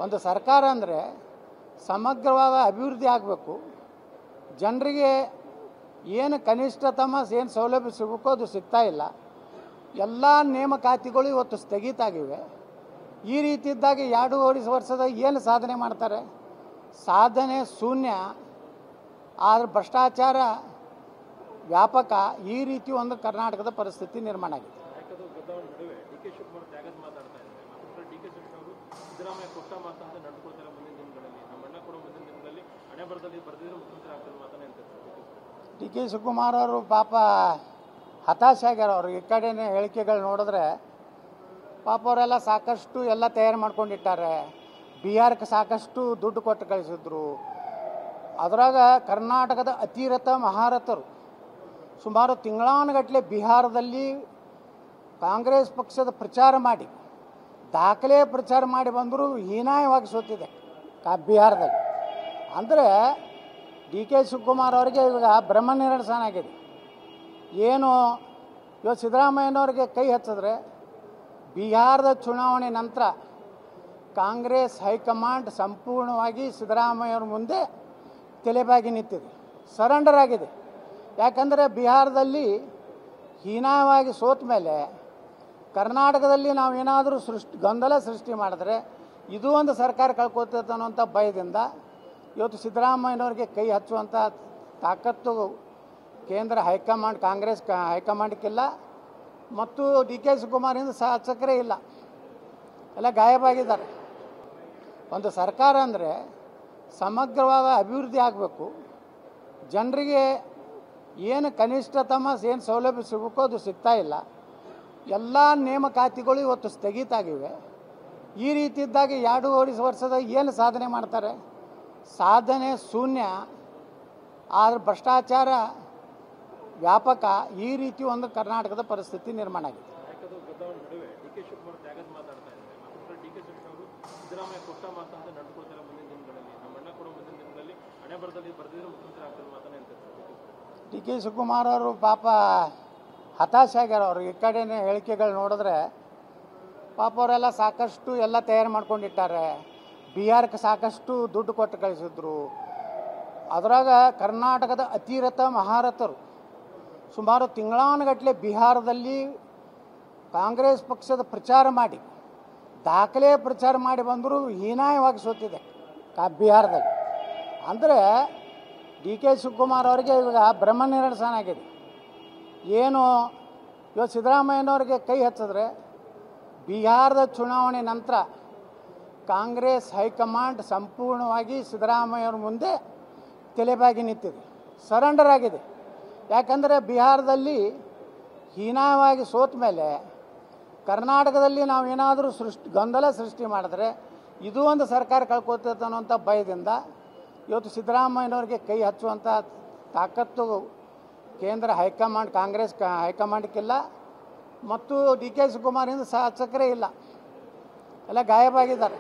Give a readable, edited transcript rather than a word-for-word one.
ಒಂದು ಸರ್ಕಾರ ಅಂದರೆ ಸಮಗ್ರವಾದ ಅಭಿವೃದ್ಧಿ ಆಗಬೇಕು. ಜನರಿಗೆ ಏನು ಕನಿಷ್ಠತಮ ಏನು ಸೌಲಭ್ಯ ಸಿಗಬೇಕೋ ಅದು ಸಿಗ್ತಾ ಇಲ್ಲ. ಎಲ್ಲ ನೇಮಕಾತಿಗಳು ಇವತ್ತು ಸ್ಥಗಿತ ಆಗಿವೆ. ಈ ರೀತಿ ಇದ್ದಾಗ 2 ವರ್ಷದಾಗ ಏನು ಸಾಧನೆ ಮಾಡ್ತಾರೆ? ಸಾಧನೆ ಶೂನ್ಯ. ಆದರೆ ಭ್ರಷ್ಟಾಚಾರ ವ್ಯಾಪಕ. ಈ ರೀತಿ ಒಂದು ಕರ್ನಾಟಕದ ಪರಿಸ್ಥಿತಿ ನಿರ್ಮಾಣ ಆಗಿದೆ. ಡಿ ಕೆ ಶಿವಕುಮಾರ್ ಅವರು ಪಾಪ ಹತಾಶೆ ಆಗ್ಯಾರ. ಅವ್ರು ಈ ಕಡೆನೇ ಹೇಳಿಕೆಗಳು ನೋಡಿದ್ರೆ ಪಾಪ ಅವರೆಲ್ಲ ಸಾಕಷ್ಟು ಎಲ್ಲ ತಯಾರು ಮಾಡ್ಕೊಂಡಿಟ್ಟಾರೆ. ಬಿಹಾರಕ್ಕೆ ಸಾಕಷ್ಟು ದುಡ್ಡು ಕೊಟ್ಟು ಕಳಿಸಿದ್ರು. ಅದರಾಗ ಕರ್ನಾಟಕದ ಅತಿರಥ ಮಹಾರಥರು ಸುಮಾರು ತಿಂಗಳಾನುಗಟ್ಟಲೆ ಬಿಹಾರದಲ್ಲಿ ಕಾಂಗ್ರೆಸ್ ಪಕ್ಷದ ಪ್ರಚಾರ ಮಾಡಿ ದಾಖಲೆ ಪ್ರಚಾರ ಮಾಡಿ ಬಂದರೂ ಹೀನಾಯವಾಗಿ ಸೋತಿದೆ ಬಿಹಾರದಲ್ಲಿ. ಅಂದರೆ ಡಿ ಕೆ ಶಿವಕುಮಾರ್ ಅವರಿಗೆ ಇವಾಗ ಬ್ರಹ್ಮ ನಿರಸನ ಆಗಿದೆ. ಏನು ಇವತ್ತು ಸಿದ್ದರಾಮಯ್ಯನವ್ರಿಗೆ ಕೈ ಹಚ್ಚಿದ್ರೆ ಬಿಹಾರದ ಚುನಾವಣೆ ನಂತರ ಕಾಂಗ್ರೆಸ್ ಹೈಕಮಾಂಡ್ ಸಂಪೂರ್ಣವಾಗಿ ಸಿದ್ದರಾಮಯ್ಯವ್ರ ಮುಂದೆ ತಲೆಬಾಗಿ ನಿಂತಿದೆ, ಸರೆಂಡರ್ ಆಗಿದೆ. ಯಾಕಂದರೆ ಬಿಹಾರದಲ್ಲಿ ಹೀನಾಯವಾಗಿ ಸೋತ ಮೇಲೆ ಕರ್ನಾಟಕದಲ್ಲಿ ನಾವೇನಾದರೂ ಗೊಂದಲ ಸೃಷ್ಟಿ ಮಾಡಿದ್ರೆ ಇದು ಒಂದು ಸರ್ಕಾರ ಕಳ್ಕೊತೈತೆ ಅನ್ನೋಂಥ ಭಯದಿಂದ ಇವತ್ತು ಸಿದ್ದರಾಮಯ್ಯನವ್ರಿಗೆ ಕೈ ಹಚ್ಚುವಂಥ ತಾಕತ್ತು ಕೇಂದ್ರ ಹೈಕಮಾಂಡ್ ಕಾಂಗ್ರೆಸ್ ಹೈಕಮಾಂಡ್ಗಿಲ್ಲ ಮತ್ತು ಡಿ ಕೆ ಶಿವಕುಮಾರಿಂದ ಶಾಸಕರೇ ಇಲ್ಲ, ಎಲ್ಲ ಗಾಯಬಾಗಿದ್ದಾರೆ. ಒಂದು ಸರ್ಕಾರ ಅಂದರೆ ಸಮಗ್ರವಾದ ಅಭಿವೃದ್ಧಿ ಆಗಬೇಕು. ಜನರಿಗೆ ಏನು ಕನಿಷ್ಠತಮ ಏನು ಸೌಲಭ್ಯ ಸಿಗಬೇಕೋ ಅದು ಸಿಗ್ತಾ ಇಲ್ಲ. ಎಲ್ಲ ನೇಮಕಾತಿಗಳು ಇವತ್ತು ಸ್ಥಗಿತ ಆಗಿವೆ. ಈ ರೀತಿ ಇದ್ದಾಗ 2 ವರ್ಷದಾಗ ಏನು ಸಾಧನೆ ಮಾಡ್ತಾರೆ? ಸಾಧನೆ ಶೂನ್ಯ. ಆದರೆ ಭ್ರಷ್ಟಾಚಾರ ವ್ಯಾಪಕ. ಈ ರೀತಿ ಒಂದು ಕರ್ನಾಟಕದ ಪರಿಸ್ಥಿತಿ ನಿರ್ಮಾಣ ಆಗಿದೆ. ಡಿ ಕೆ ಶಿವಕುಮಾರ್ ಅವರು ಪಾಪ ಹತಾಶೆ ಆಗ್ಯಾರ. ಅವ್ರು ಈ ಕಡೆನೇ ಹೇಳಿಕೆಗಳು ನೋಡಿದ್ರೆ ಪಾಪ ಅವರೆಲ್ಲ ಸಾಕಷ್ಟು ಎಲ್ಲ ತಯಾರು ಮಾಡ್ಕೊಂಡಿಟ್ಟಾರೆ. ಬಿಹಾರಕ್ಕೆ ಸಾಕಷ್ಟು ದುಡ್ಡು ಕೊಟ್ಟು ಕಳಿಸಿದ್ರು. ಅದರಾಗ ಕರ್ನಾಟಕದ ಅತಿರಥ ಮಹಾರಥರು ಸುಮಾರು ತಿಂಗಳಾನುಗಟ್ಟಲೆ ಬಿಹಾರದಲ್ಲಿ ಕಾಂಗ್ರೆಸ್ ಪಕ್ಷದ ಪ್ರಚಾರ ಮಾಡಿ ದಾಖಲೆ ಪ್ರಚಾರ ಮಾಡಿ ಬಂದರೂ ಹೀನಾಯವಾಗಿ ಸೋತಿದೆ ಬಿಹಾರದಲ್ಲಿ. ಅಂದರೆ ಡಿ ಕೆ ಶಿವಕುಮಾರ್ ಅವರಿಗೆ ಇವಾಗ ಬ್ರಹ್ಮ ನಿರಸನ ಆಗಿದೆ. ಏನು ಇವತ್ತು ಸಿದ್ದರಾಮಯ್ಯನವ್ರಿಗೆ ಕೈ ಹಚ್ಚಿದ್ರೆ ಬಿಹಾರದ ಚುನಾವಣೆ ನಂತರ ಕಾಂಗ್ರೆಸ್ ಹೈಕಮಾಂಡ್ ಸಂಪೂರ್ಣವಾಗಿ ಸಿದ್ದರಾಮಯ್ಯವ್ರ ಮುಂದೆ ತಲೆಬಾಗಿ ನಿಂತಿದೆ, ಸರೆಂಡರ್ ಆಗಿದೆ. ಯಾಕಂದರೆ ಬಿಹಾರದಲ್ಲಿ ಹೀನಾಯವಾಗಿ ಸೋತ ಮೇಲೆ ಕರ್ನಾಟಕದಲ್ಲಿ ನಾವೇನಾದರೂ ಗೊಂದಲ ಸೃಷ್ಟಿ ಮಾಡಿದ್ರೆ ಇದು ಒಂದು ಸರ್ಕಾರ ಕಳ್ಕೊತೈತೆ ಅನ್ನೋಂಥ ಭಯದಿಂದ ಇವತ್ತು ಸಿದ್ದರಾಮಯ್ಯನವ್ರಿಗೆ ಕೈ ಹಚ್ಚುವಂಥ ತಾಕತ್ತು ಕೇಂದ್ರ ಹೈಕಮಾಂಡ್ ಕಾಂಗ್ರೆಸ್ ಹೈಕಮಾಂಡ್ಗಿಲ್ಲ ಮತ್ತು ಡಿ ಕೆ ಶಿವಕುಮಾರಿಂದ ಶಾಸಕರೇ ಇಲ್ಲ, ಎಲ್ಲ ಗಾಯಬಾಗಿದ್ದಾರೆ.